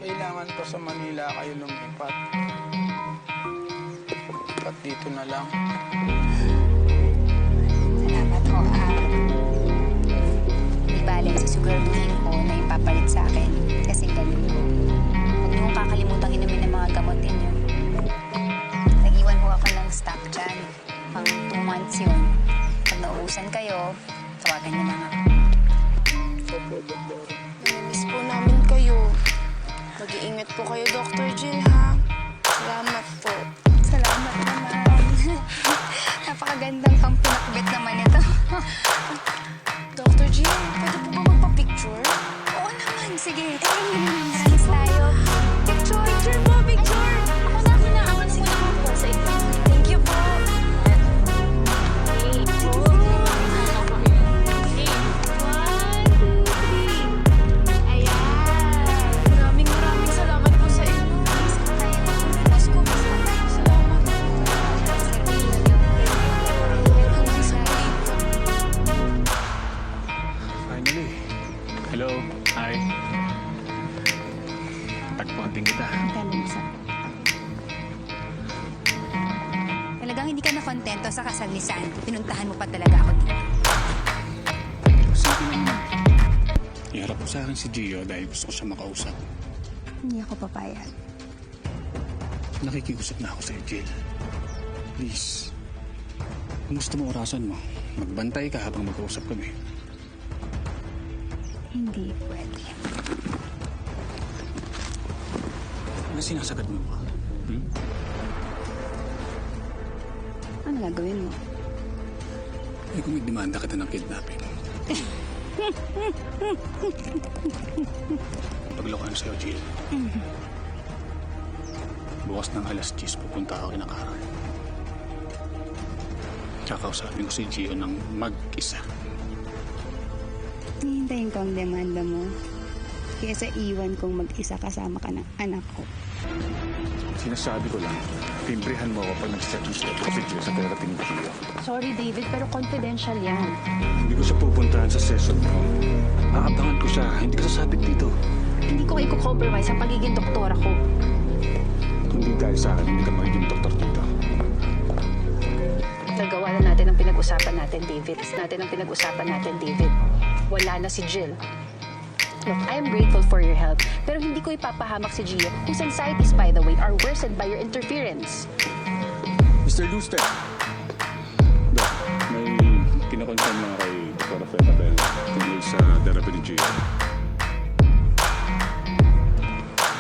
kailangan pa sa Manila kayo lumipat. Ba't dito na lang? Salamat ho, Di bale, susiguraduhin ko na ipapalit sa akin. Kasi galing ho. Huwag niyo kakalimutan inumin ng mga gamot ninyo. Nag-iwan ho ako ng stock dyan. Pang 2 months yun. Pag nauusan kayo, tawagan niyo na nga. Opo, Doktor. Namiss po namin kayo. Mag-iingat po kayo, Dr. Jill, ha? Salamat po. Salamat naman. Napakagandang pampinakbit naman ito. Dr. Jill, pwede po ba magpa-picture? Oo naman, sige. Alis tayo. Picture! Picture po! Picture! Ako na. Sige po. Thank you po. Maraming salamat po sa inyo. Salamat po. Hanggang sa muli po. Finally. Hello. Hi. Tagpuan din kita. Talagang hindi ka na kontento sa kasal ni Sandy. Pinuntahan mo pa talaga ako dito. Sige naman. Iharap ko sa akin si Gio dahil gusto ko siya makausap. Hindi ako papayag. Nakikiusap na ako sa'yo, Jill. Please. Kung gusto mo orasan mo, magbantay ka habang mag-uusap kami. Hindi pwede. Ano sinasagad mo ba? Ano gagawin mo? Eh kung idemanda kita ng kidnapping. Paglokohan sa'yo, Jill. Bukas ng alas 10, pupunta ako kina Carol. Kakausapin ko si Gio ng mag-isa. Hihintayin ko ang demanda mo. Kaysa iwan kong mag-isa kasama ka ng anak ko. Sinasabi ko lang, timbrihan mo ako pag nag-step ng step si Gio sa therapy ni Gio. Sorry, David, pero confidential yan. Hindi ko siya pupuntahan sa session mo. Aabangan ko siya, hindi ka sasabit dito. Hindi ko i-compromise ang pagiging doktora ko. Hindi dahil sa akin, hindi ka magiging doktor dito. Nagawa na natin ang pinag-usapan natin, David. Wala na si Jill. Look, I am grateful for your help, pero hindi ko ipapahamak si Gio whose anxieties, by the way, are worsened by your interference. Mr. Luster. Dok, may kinakonfirm na kay Dr. Rafael Abel tungkol sa therapy ni Gio.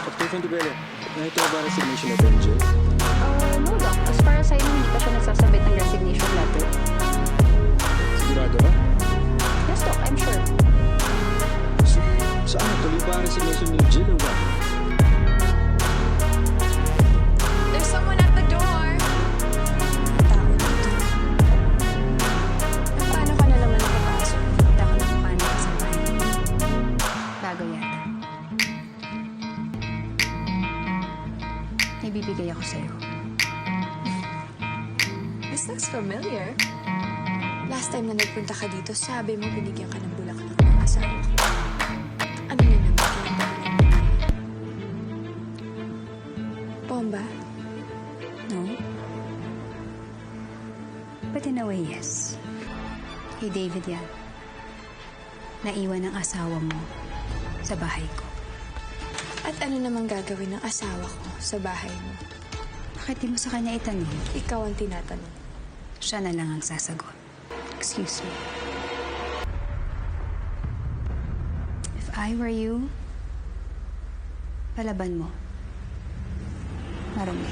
Dr. Fondibele, nakita mo ba ang resignation letter ni Jill? No, Doc. As far as I know, hindi pa siya nagsasabit ng resignation letter. Sigurado ka? Yes, Doc. I'm sure. So ano, tuloy ba ang resignation ni Jill o ba? There's someone at the door. Tao dito. Paano ka na naman nakapasok? Punta ko ng panik sa bahay. Bago yata. May bibigay ako sa'yo. This looks familiar. Last time na nagpunta ka dito, sabi mo binigyan ka ng bulaklak ng asawa ko. Ano na naman kayong dahilan? Bomba? No? But in a way, yes. Kay David yan. Naiwan ng asawa mo sa bahay ko. At ano namang gagawin ng asawa ko sa bahay mo? Bakit di mo sa kanya itanong? Ikaw ang tinatanong. Siya na lang ang sasagot. Excuse me. If I were you, palaban mo. Marami.